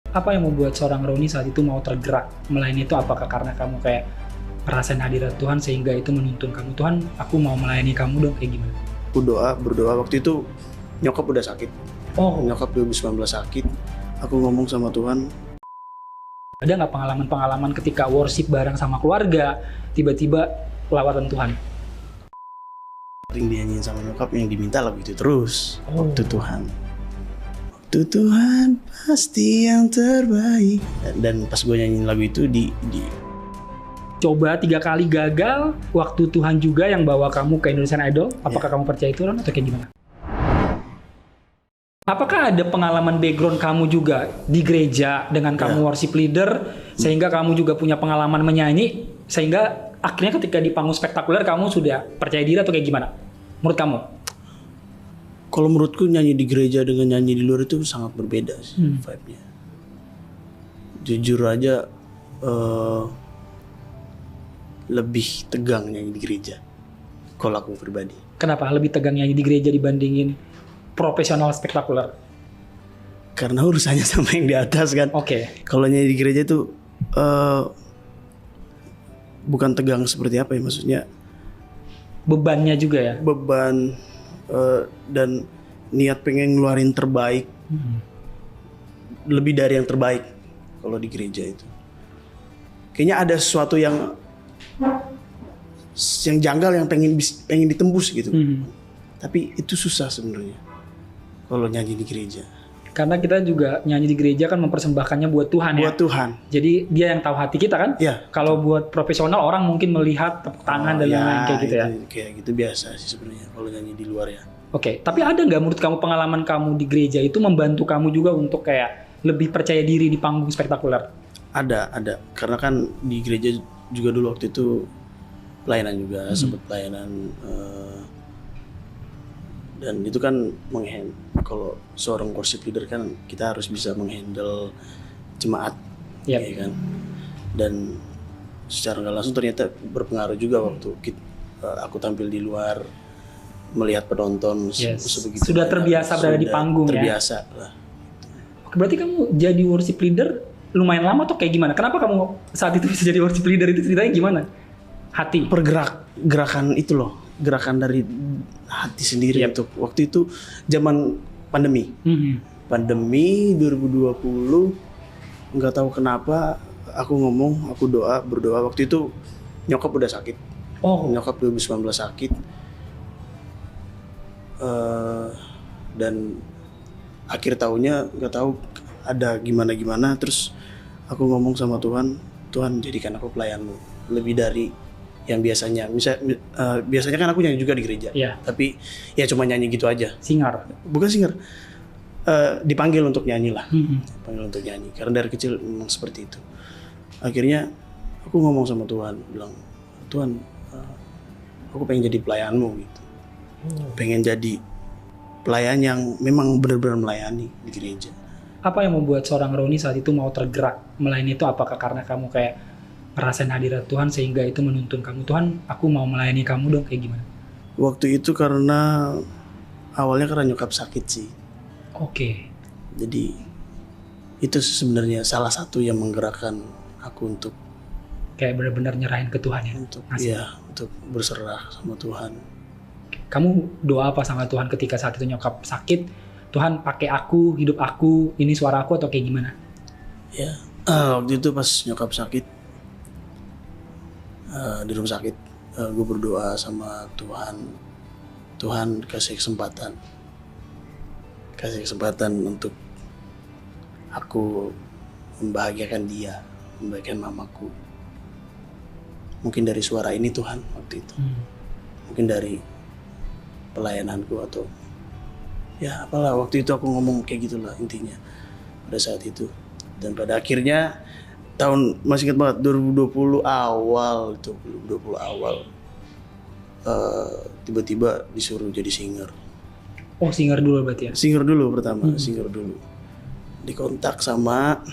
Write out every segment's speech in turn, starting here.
Apa yang membuat seorang Roni saat itu mau tergerak melayani itu? Apakah karena kamu kayak ngerasain hadirat Tuhan sehingga itu menuntun kamu, Tuhan aku mau melayani kamu dong, kayak gimana? Aku berdoa waktu itu nyokap udah sakit. Nyokap 2019 sakit. Aku ngomong sama Tuhan. Ada nggak pengalaman-pengalaman ketika worship bareng sama keluarga, tiba-tiba lawatan Tuhan? Sering dinyanyiin sama nyokap yang diminta lagu itu terus. Waktu Tuhan. Waktu Tuhan pasti yang terbaik. Dan pas gue nyanyiin lagu itu di Coba 3 kali gagal, waktu Tuhan juga yang bawa kamu ke Indonesian Idol. Apakah kamu percaya itu, Ron, atau kayak gimana? Apakah ada pengalaman background kamu juga di gereja dengan kamu worship leader, sehingga kamu juga punya pengalaman menyanyi, sehingga akhirnya ketika di panggung spektakuler kamu sudah percaya diri atau kayak gimana? Menurut kamu? Kalau menurutku nyanyi di gereja dengan nyanyi di luar itu sangat berbeda sih vibe-nya. Jujur aja lebih tegang nyanyi di gereja. Kalau aku pribadi. Kenapa lebih tegang nyanyi di gereja dibandingin profesional spektakuler? Karena urusannya sama yang di atas kan. Kalau nyanyi di gereja itu bukan tegang seperti apa ya, maksudnya bebannya juga ya. Beban dan niat pengen ngeluarin terbaik. Lebih dari yang terbaik kalau di gereja itu. Kayaknya ada sesuatu yang janggal yang pengen ditembus gitu. Tapi itu susah sebenarnya kalau nyanyi di gereja. Karena kita juga nyanyi di gereja kan mempersembahkannya buat Tuhan ya. Buat Tuhan. Jadi dia yang tahu hati kita kan. Kalau buat profesional orang mungkin melihat tepuk tangan dan lain-lain kayak gitu ya. Kayak gitu biasa sih sebenarnya kalau nyanyi di luar ya. Tapi ada nggak menurut kamu pengalaman kamu di gereja itu membantu kamu juga untuk kayak lebih percaya diri di panggung spektakuler? Ada. Karena kan di gereja juga dulu waktu itu pelayanan juga, sempat pelayanan dan itu kan kalau seorang worship leader kan kita harus bisa menghandle jemaat, ya kan. Dan secara nggak langsung ternyata berpengaruh juga waktu aku tampil di luar melihat penonton sebegitu. Sudah terbiasa berada di panggung terbiasa ya. Lah. Berarti kamu jadi worship leader lumayan lama atau kayak gimana? Kenapa kamu saat itu bisa jadi worship leader, itu ceritanya gimana? Hati. Gerakan itu loh, gerakan dari hati sendiri untuk waktu itu zaman pandemi. Pandemi 2020, nggak tahu kenapa aku berdoa waktu itu nyokap udah sakit. Nyokap 2019 sakit. Dan akhir tahunnya nggak tahu ada gimana terus aku ngomong sama Tuhan jadikan aku pelayanmu lebih dari yang biasanya. Biasanya kan aku nyanyi juga di gereja, tapi ya cuma nyanyi gitu aja. Bukan singer, dipanggil untuk nyanyi lah. Dipanggil untuk nyanyi karena dari kecil memang seperti itu. Akhirnya aku ngomong sama Tuhan, bilang, Tuhan, aku pengen jadi pelayanmu gitu. Pengen jadi pelayan yang memang benar-benar melayani di gereja. Apa yang membuat seorang Roni saat itu mau tergerak melayani itu? Apakah karena kamu kayak ngerasain hadirat Tuhan sehingga itu menuntun kamu, Tuhan aku mau melayani kamu dong, kayak gimana? Waktu itu karena awalnya karena nyokap sakit sih. Jadi itu sebenarnya salah satu yang menggerakkan aku untuk kayak benar-benar nyerahin ke Tuhan ya. Untuk berserah sama Tuhan. Kamu doa apa sama Tuhan ketika saat itu nyokap sakit? Tuhan pakai aku, hidup aku, ini suara aku, atau kayak gimana? Waktu itu pas nyokap sakit di rumah sakit, gue berdoa sama Tuhan kasih kesempatan untuk aku membahagiakan dia, membahagiakan mamaku. Mungkin dari suara ini Tuhan waktu itu, mungkin dari pelayananku atau ya apalah, waktu itu aku ngomong kayak gitulah intinya pada saat itu. Dan pada akhirnya masih ingat banget 2020 awal tiba-tiba disuruh jadi singer. Singer dulu berarti ya? Singer dulu pertama, singer dulu. Dikontak sama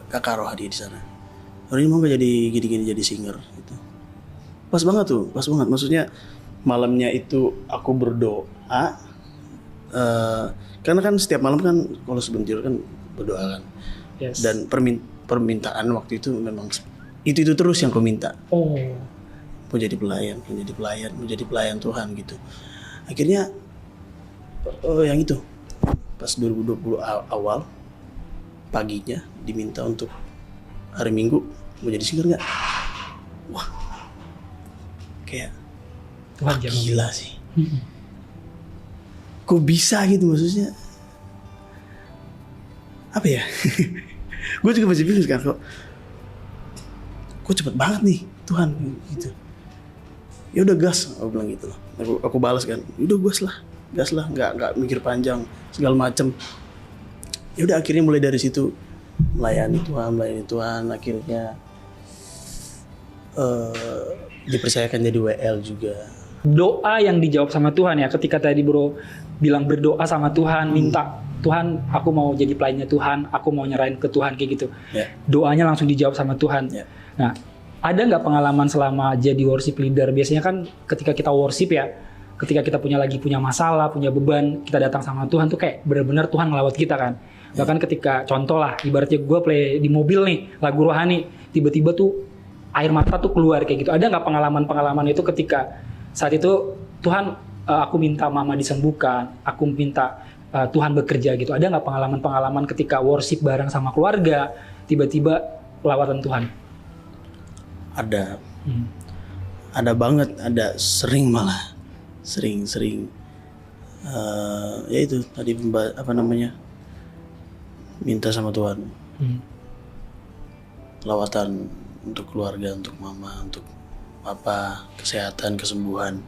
kakak Rohadi di sana. Hari ini mau gak jadi gini-gini jadi singer gitu. Pas banget. Maksudnya malamnya itu aku berdoa. Karena kan setiap malam kan kalau sebelum tidur kan berdoa kan. Yes. Dan permintaan waktu itu memang itu terus yang ku minta. Oh. Mau jadi pelayan Tuhan gitu. Akhirnya yang itu pas 2020 awal paginya diminta untuk hari Minggu mau jadi singer nggak? Wah, kayak Tuhan jangan. gila sih. Kok bisa gitu maksudnya? Apa ya? Gue juga masih bingung kan kok cepet banget nih Tuhan gitu. Ya udah gas, aku bilang gitu loh. Aku balas kan, udah gas lah, nggak mikir panjang segala macem. Ya udah akhirnya mulai dari situ melayani Tuhan, akhirnya dipercayakan jadi WL juga. Doa yang dijawab sama Tuhan ya, ketika tadi bro bilang berdoa sama Tuhan, minta Tuhan aku mau jadi pelayannya Tuhan, aku mau nyerahin ke Tuhan kayak gitu. Yeah. Doanya langsung dijawab sama Tuhan. Yeah. Nah, ada nggak pengalaman selama jadi worship leader? Biasanya kan ketika kita worship ya, ketika kita punya masalah, punya beban, kita datang sama Tuhan tuh kayak benar-benar Tuhan ngelawat kita kan. Bahkan ketika contoh lah, ibaratnya gue play di mobil nih, lagu rohani, tiba-tiba tuh air mata tuh keluar kayak gitu. Ada nggak pengalaman-pengalaman itu ketika saat itu Tuhan aku minta mama disembuhkan, aku minta Tuhan bekerja gitu. Ada nggak pengalaman-pengalaman ketika worship bareng sama keluarga, tiba-tiba lawatan Tuhan? Ada banget, ada sering malah, sering. Ya itu tadi minta sama Tuhan, lawatan untuk keluarga, untuk mama, untuk papa, kesehatan, kesembuhan.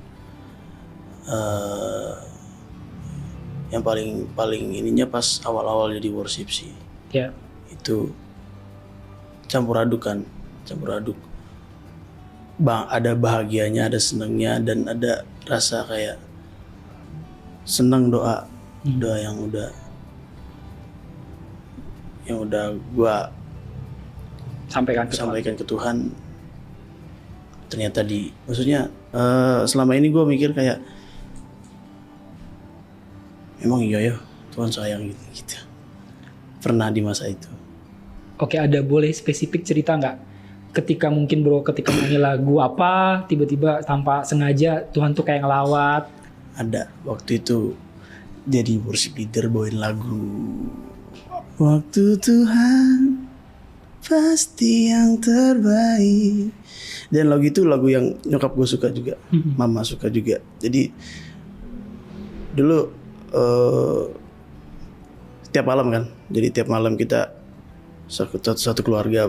Yang paling ininya pas awal-awal jadi worship sih. Ya. Itu campur aduk. Ada bahagianya, ada senangnya, dan ada rasa kayak senang doa yang udah gua sampaikan ke Tuhan. Ternyata maksudnya selama ini gua mikir kayak emang iya ya Tuhan sayang gitu. Pernah di masa itu. Oke, ada boleh spesifik cerita nggak? Ketika mungkin bro, ketika nyanyi lagu apa, tiba-tiba tanpa sengaja Tuhan tuh kayak ngelawat. Ada, waktu itu jadi worship leader bawain lagu Waktu Tuhan pasti yang terbaik. Dan lagu itu lagu yang nyokap gue suka juga, mama suka juga. Jadi dulu setiap malam kan, jadi tiap malam kita satu keluarga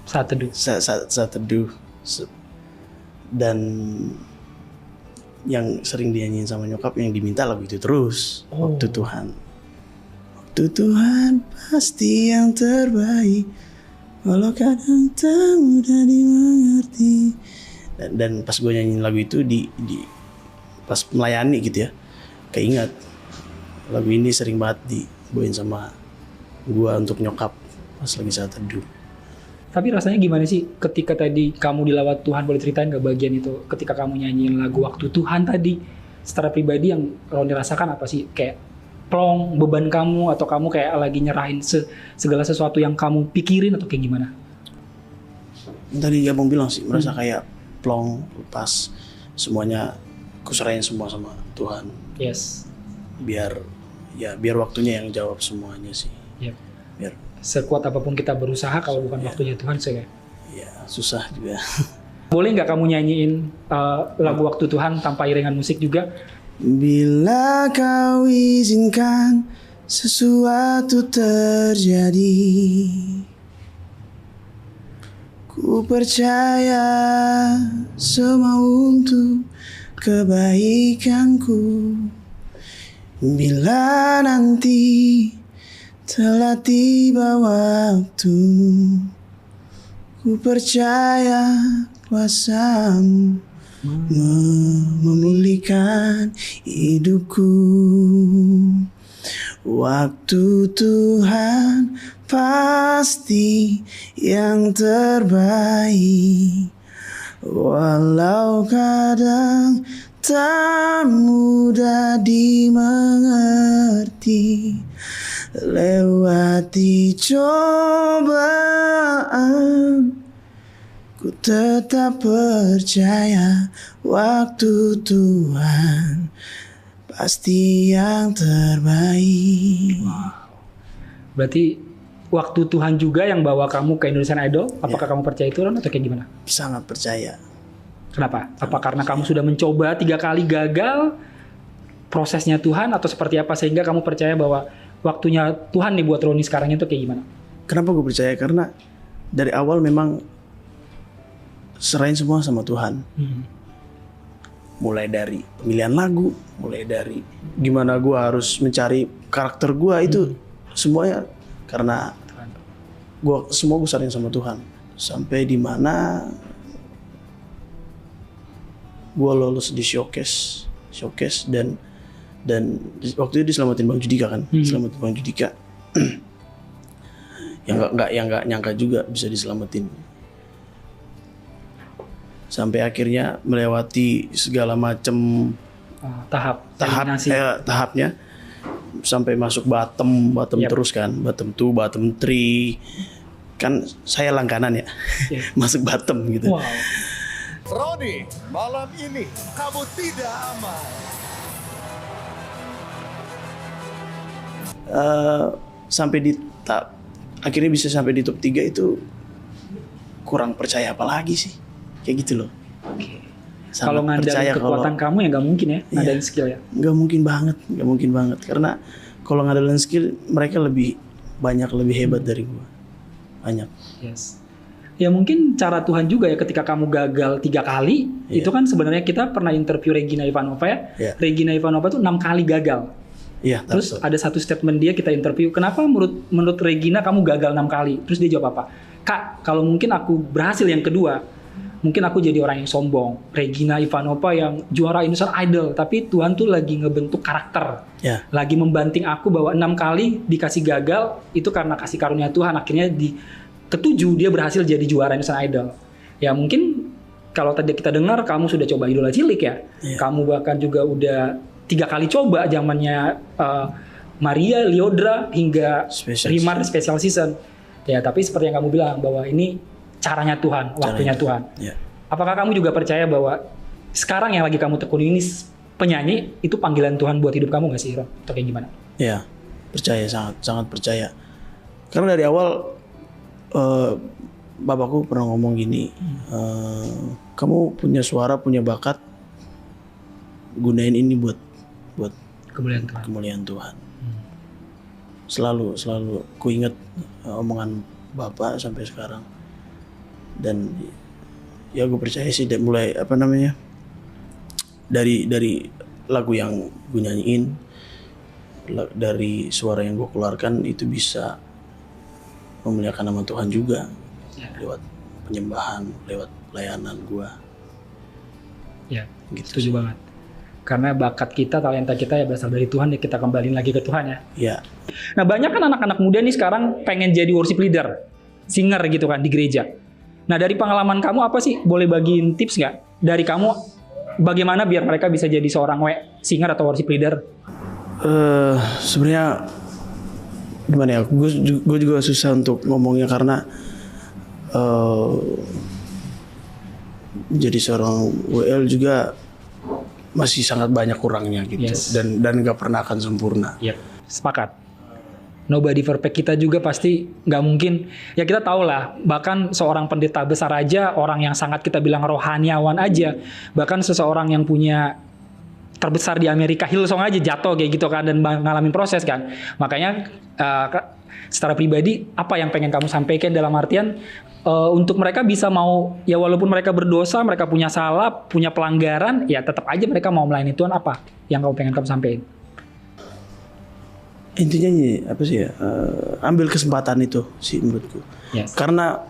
saat teduh. Dan yang sering dinyanyiin sama nyokap yang diminta lagu itu terus. Waktu Tuhan pasti yang terbaik, walau kadang tak mudah dimengerti. Dan pas gue nyanyiin lagu itu di pas melayani gitu ya, keingat lagu ini sering banget dibawain sama gue untuk nyokap pas lagi saat teduh. Tapi rasanya gimana sih ketika tadi kamu dilawat Tuhan? Boleh ceritain gak bagian itu ketika kamu nyanyiin lagu Waktu Tuhan tadi? Secara pribadi yang Roni rasakan apa sih? Kayak plong beban kamu, atau kamu kayak lagi nyerahin segala sesuatu yang kamu pikirin, atau kayak gimana? Tadi abang bilang sih merasa kayak plong, lepas, semuanya kuserahin semua sama Tuhan. Yes. Biar waktunya yang jawab semuanya sih. Yep. Biar sekuat apapun kita berusaha, kalau bukan waktunya Tuhan sih. Ya susah juga. Boleh nggak kamu nyanyiin lagu Waktu Tuhan tanpa iringan musik juga? Bila kau izinkan sesuatu terjadi, ku percaya semua untuk kebaikanku. Bila nanti telah tiba waktu, ku percaya kuasamu memulihkan hidupku. Waktu Tuhan pasti yang terbaik, walau kadang tak mudah dimengerti, lewati cobaan, ku tetap percaya waktu Tuhan pasti yang terbaik. Berarti waktu Tuhan juga yang bawa kamu ke Indonesian Idol. Apakah kamu percaya itu Ron atau kayak gimana? Sangat percaya. Kenapa? Apa karena kamu sudah mencoba 3 kali gagal prosesnya Tuhan atau seperti apa sehingga kamu percaya bahwa waktunya Tuhan nih buat Roni sekarang itu kayak gimana? Kenapa gue percaya? Karena dari awal memang serahin semua sama Tuhan. Mulai dari pemilihan lagu, mulai dari gimana gue harus mencari karakter gue itu semuanya karena gue serahin sama Tuhan. Sampai di mana gue lolos di showcase dan waktu itu diselamatin Bang Judika kan, selamatin Bang Judika. yang nggak nyangka juga bisa diselamatin. Sampai akhirnya melewati segala macam tahapnya sampai masuk bottom terus kan, bottom 2, bottom 3 kan saya langganan ya, masuk bottom gitu. Wow. Roni, malam ini kamu tidak aman. Akhirnya bisa sampai di top 3 itu kurang percaya apalagi sih, kayak gitu loh. Oke. Kalau ngandalin kekuatan kamu ya nggak mungkin ya, ngandalin skill ya. Nggak mungkin banget karena kalau ngandalin skill mereka lebih hebat dari gua, banyak. Yes. Ya mungkin cara Tuhan juga ya ketika kamu gagal 3 kali, itu kan sebenarnya kita pernah interview Regina Ivanova ya. Regina Ivanova tuh 6 kali gagal. Terus ada satu statement dia kita interview, kenapa menurut Regina kamu gagal 6 kali? Terus dia jawab apa? Kak, kalau mungkin aku berhasil yang kedua, mungkin aku jadi orang yang sombong. Regina Ivanova yang juara Indonesian Idol, tapi Tuhan tuh lagi ngebentuk karakter. Lagi membanting aku bahwa 6 kali dikasih gagal, itu karena kasih karunia Tuhan. Akhirnya di ketujuh dia berhasil jadi juara Indonesian Idol. Ya mungkin kalau tadi kita dengar kamu sudah coba idola cilik ya. Kamu bahkan juga udah 3 kali coba zamannya Maria, Liodra hingga Rimar Special Season. Ya tapi seperti yang kamu bilang bahwa ini caranya Tuhan, waktunya Tuhan. Apakah kamu juga percaya bahwa sekarang yang lagi kamu tekuni ini penyanyi itu panggilan Tuhan buat hidup kamu nggak sih, Ron? Atau kayak gimana? Ya percaya, sangat percaya. Karena dari awal bapakku pernah ngomong gini, kamu punya suara, punya bakat, gunain ini buat kemuliaan Tuhan. Selalu ku ingat omongan bapak sampai sekarang. Dan ya gue percaya sih mulai dari lagu yang gue nyanyiin, dari suara yang gue keluarkan itu bisa memuliakan nama Tuhan juga lewat penyembahan, lewat pelayanan gue. Ya, gitu. Setuju banget. Karena bakat kita, talenta kita ya berasal dari Tuhan, ya kita kembaliin lagi ke Tuhan ya. Nah banyak kan anak-anak muda nih sekarang pengen jadi worship leader, singer gitu kan di gereja. Nah dari pengalaman kamu apa sih? Boleh bagiin tips nggak dari kamu bagaimana biar mereka bisa jadi seorang singer atau worship leader? Sebenarnya gimana ya? Gue juga susah untuk ngomongnya karena jadi seorang WL juga masih sangat banyak kurangnya gitu. Dan nggak pernah akan sempurna. Sepakat. Nobody perfect, kita juga pasti nggak mungkin. Ya kita tahu lah, bahkan seorang pendeta besar aja, orang yang sangat kita bilang rohaniawan aja, bahkan seseorang yang punya terbesar di Amerika, Hillsong aja jatuh kayak gitu kan, dan ngalamin proses kan. Makanya secara pribadi, apa yang pengen kamu sampaikan dalam artian untuk mereka bisa mau, ya walaupun mereka berdosa, mereka punya salah, punya pelanggaran, ya tetap aja mereka mau melayani Tuhan. Apa yang kamu sampaikan? Intinya apa sih ya, ambil kesempatan itu sih menurutku. Karena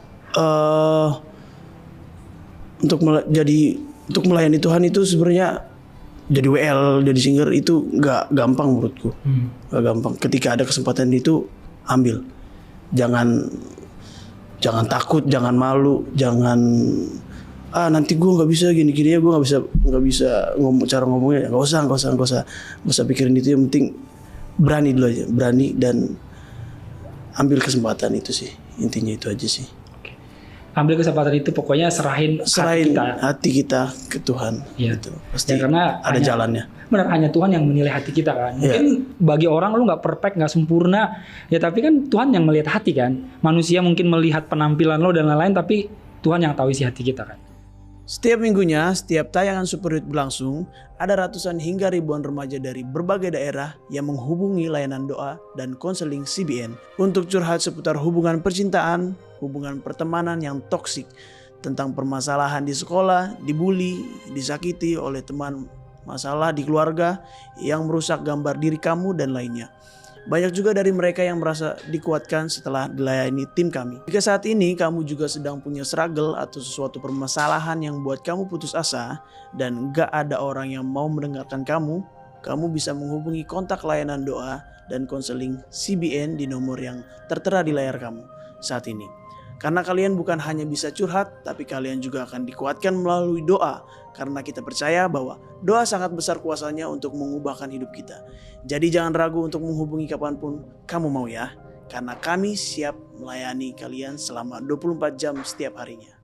untuk melayani Tuhan itu sebenarnya jadi WL, jadi singer itu nggak gampang menurutku. Nggak gampang. Ketika ada kesempatan itu ambil. Jangan takut, jangan malu, jangan nanti gue nggak bisa gini-gini ya, gue nggak bisa ngomong, cara ngomongnya nggak usah pikirin itu, yang penting berani dulu aja, berani dan ambil kesempatan, itu sih intinya, itu aja sih. Ambil kesempatan itu, pokoknya serahin hati kita ke Tuhan. Iya. Gitu. Pasti ya, karena ada jalannya. Benar, hanya Tuhan yang menilai hati kita kan. Mungkin bagi orang lu nggak perfect, nggak sempurna, ya tapi kan Tuhan yang melihat hati kan. Manusia mungkin melihat penampilan lo dan lain-lain, tapi Tuhan yang tahu isi hati kita kan. Setiap minggunya, setiap tayangan Super Youth berlangsung, ada ratusan hingga ribuan remaja dari berbagai daerah yang menghubungi layanan doa dan konseling CBN untuk curhat seputar hubungan percintaan, hubungan pertemanan yang toksik, tentang permasalahan di sekolah, dibully, disakiti oleh teman, masalah di keluarga yang merusak gambar diri kamu dan lainnya. Banyak juga dari mereka yang merasa dikuatkan setelah dilayani tim kami. Jika saat ini kamu juga sedang punya struggle atau sesuatu permasalahan yang buat kamu putus asa dan gak ada orang yang mau mendengarkan kamu bisa menghubungi kontak layanan doa dan konseling CBN di nomor yang tertera di layar kamu saat ini. Karena kalian bukan hanya bisa curhat, tapi kalian juga akan dikuatkan melalui doa. Karena kita percaya bahwa doa sangat besar kuasanya untuk mengubahkan hidup kita. Jadi jangan ragu untuk menghubungi kapanpun kamu mau ya. Karena kami siap melayani kalian selama 24 jam setiap harinya.